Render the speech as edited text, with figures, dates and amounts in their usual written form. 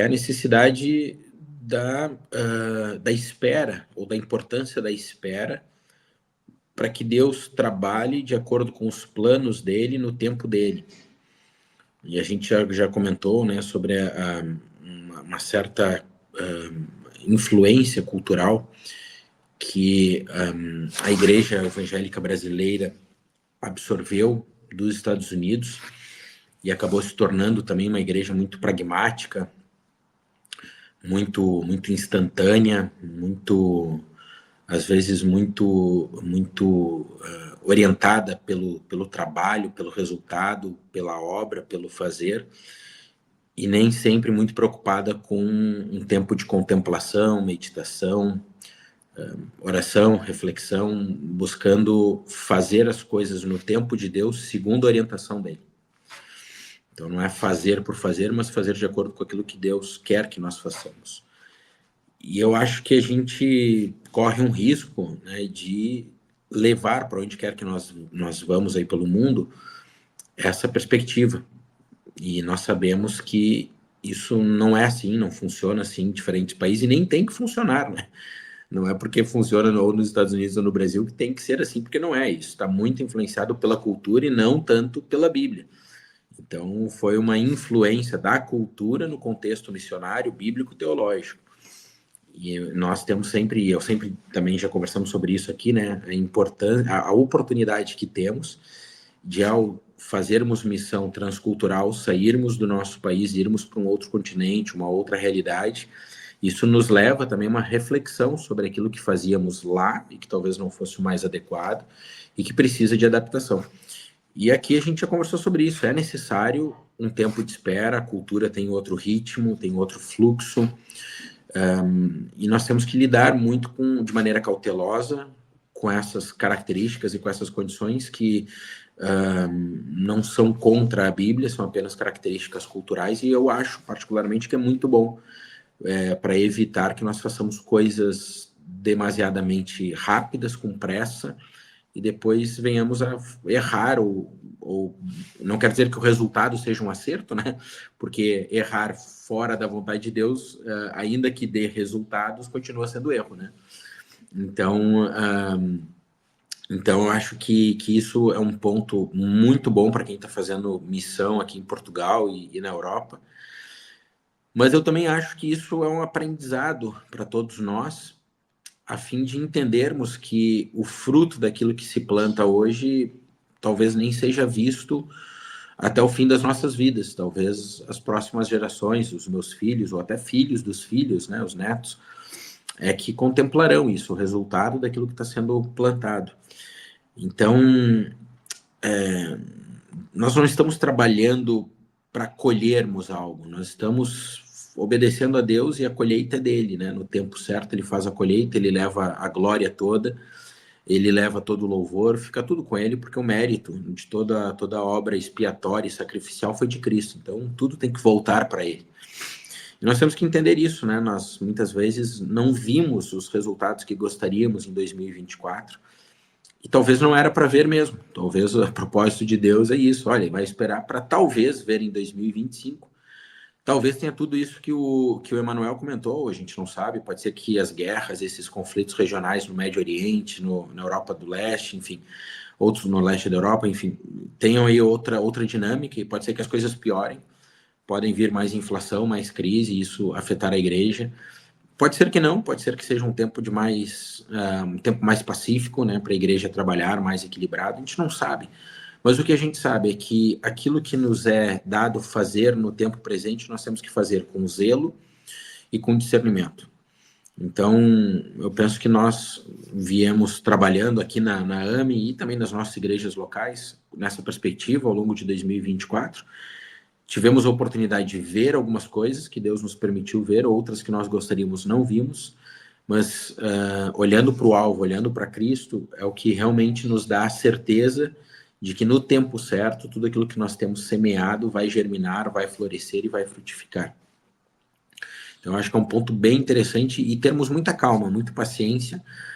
é a necessidade da espera, ou da importância da espera, para que Deus trabalhe de acordo com os planos dele no tempo dele. E a gente já comentou, né, sobre uma certa influência cultural que a Igreja Evangélica Brasileira absorveu dos Estados Unidos e acabou se tornando também uma igreja muito pragmática, muito instantânea, às vezes muito orientada pelo trabalho, pelo resultado, pela obra, pelo fazer, e nem sempre muito preocupada com um tempo de contemplação, meditação, oração, reflexão, buscando fazer as coisas no tempo de Deus, segundo a orientação dele. Então não é fazer por fazer, mas fazer de acordo com aquilo que Deus quer que nós façamos. E eu acho que a gente corre um risco, né, de levar para onde quer que nós vamos aí pelo mundo essa perspectiva. E nós sabemos que isso não é assim, não funciona assim em diferentes países e nem tem que funcionar, né? Não é porque funciona ou nos Estados Unidos ou no Brasil que tem que ser assim, porque não é. Isso está muito influenciado pela cultura e não tanto pela Bíblia. Então, foi uma influência da cultura no contexto missionário, bíblico, teológico. E nós temos sempre, eu sempre também já conversamos sobre isso aqui, né? A oportunidade que temos de, ao fazermos missão transcultural, sairmos do nosso país, irmos para um outro continente, uma outra realidade. Isso nos leva também a uma reflexão sobre aquilo que fazíamos lá e que talvez não fosse o mais adequado e que precisa de adaptação. E aqui a gente já conversou sobre isso. É necessário um tempo de espera, a cultura tem outro ritmo, tem outro fluxo, e nós temos que lidar muito de maneira cautelosa com essas características e com essas condições que não são contra a Bíblia, são apenas características culturais, e eu acho particularmente que é muito bom para evitar que nós façamos coisas demasiadamente rápidas, com pressa, e depois venhamos a errar, ou não quer dizer que o resultado seja um acerto, né? Porque errar fora da vontade de Deus, ainda que dê resultados, continua sendo erro, né? Então, eu acho que isso é um ponto muito bom para quem está fazendo missão aqui em Portugal e na Europa. Mas eu também acho que isso é um aprendizado para todos nós, a fim de entendermos que o fruto daquilo que se planta hoje talvez nem seja visto até o fim das nossas vidas. Talvez as próximas gerações, os meus filhos, ou até filhos dos filhos, né, os netos, que contemplarão isso, o resultado daquilo que está sendo plantado. Então, nós não estamos trabalhando para colhermos algo, nós estamos obedecendo a Deus e a colheita é dele, né? No tempo certo ele faz a colheita, ele leva a glória toda, ele leva todo o louvor, fica tudo com ele, porque o mérito de toda a obra expiatória e sacrificial foi de Cristo, então tudo tem que voltar para ele. E nós temos que entender isso, né? Nós muitas vezes não vimos os resultados que gostaríamos em 2024, e talvez não era para ver mesmo. Talvez o propósito de Deus é isso. Olha, vai esperar para talvez ver em 2025. Talvez tenha tudo isso que o Emanuel comentou, a gente não sabe. Pode ser que as guerras, esses conflitos regionais no Médio Oriente, na Europa do Leste, enfim, outros no leste da Europa, enfim, tenham aí outra dinâmica, e pode ser que as coisas piorem. Podem vir mais inflação, mais crise, e isso afetar a igreja. Pode ser que não, pode ser que seja um tempo um tempo mais pacífico, né, para a igreja trabalhar, mais equilibrado, a gente não sabe. Mas o que a gente sabe é que aquilo que nos é dado fazer no tempo presente, nós temos que fazer com zelo e com discernimento. Então, eu penso que nós viemos trabalhando aqui na AME e também nas nossas igrejas locais, nessa perspectiva, ao longo de 2024, tivemos a oportunidade de ver algumas coisas que Deus nos permitiu ver, outras que nós gostaríamos não vimos, mas olhando para o alvo, olhando para Cristo, é o que realmente nos dá a certeza de que no tempo certo, tudo aquilo que nós temos semeado vai germinar, vai florescer e vai frutificar. Então, eu acho que é um ponto bem interessante, e termos muita calma, muita paciência,